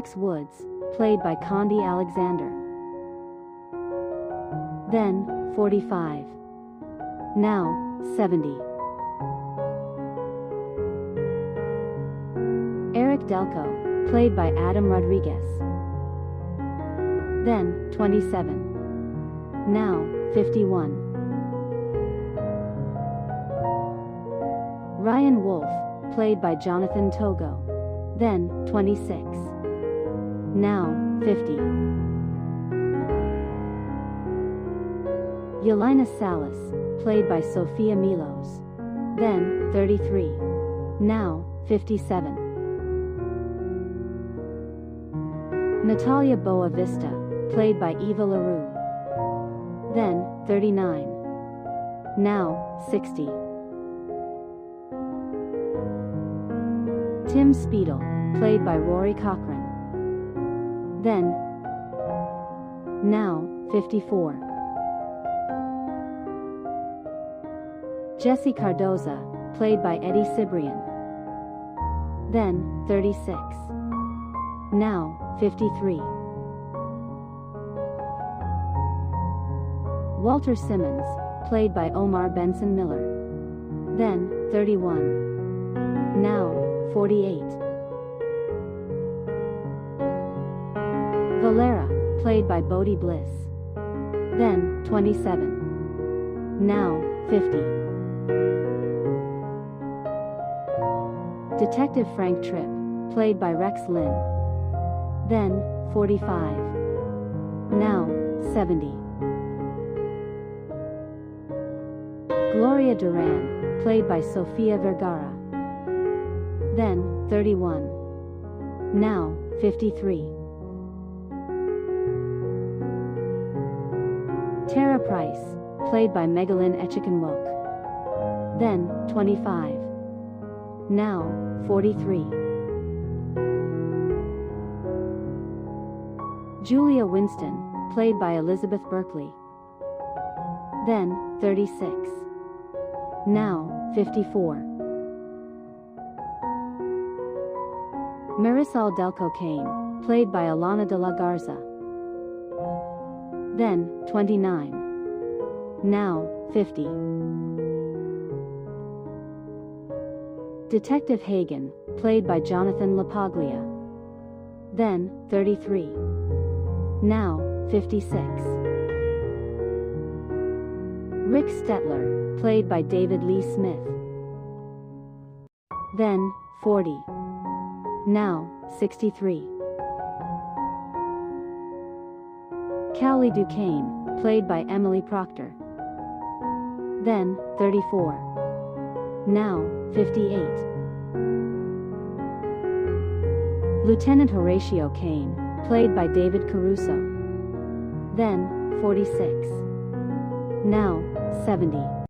Alex Woods, played by Condi Alexander. Then, 45. Now, 70. Eric Delco, played by Adam Rodriguez. Then, 27. Now, 51. Ryan Wolf, played by Jonathan Togo. Then, 26. Now, 50. Yelena Salas, played by Sophia Milos. Then, 33. Now, 57. Natalia Boavista, played by Eva LaRue. Then, 39. Now, 60. Tim Speedle, played by Rory Cochrane. Then, now, 54. Jesse Cardoza, played by Eddie Cibrian. Then, 36. Now, 53. Walter Simmons, played by Omar Benson Miller. Then, 31. Now, 48. Valera, played by Bodie Bliss. Then, 27. Now, 50. Detective Frank Tripp, played by Rex Lynn. Then, 45. Now, 70. Gloria Duran, played by Sofia Vergara. Then, 31. Now, 53. Tara Price, played by Megalyn Echikunwoke. Then, 25. Now, 43. Julia Winston, played by Elizabeth Berkley. Then, 36. Now, 54. Marisol Delco Caine, played by Alana de la Garza. Then, 29. Now, 50. Detective Hagen, played by Jonathan LaPaglia. Then, 33. Now, 56. Rick Stetler, played by David Lee Smith. Then, 40. Now, 63. Cowley Duquesne, played by Emily Procter. Then, 34. Now, 58. Lieutenant Horatio Caine, played by David Caruso. Then, 46. Now, 70.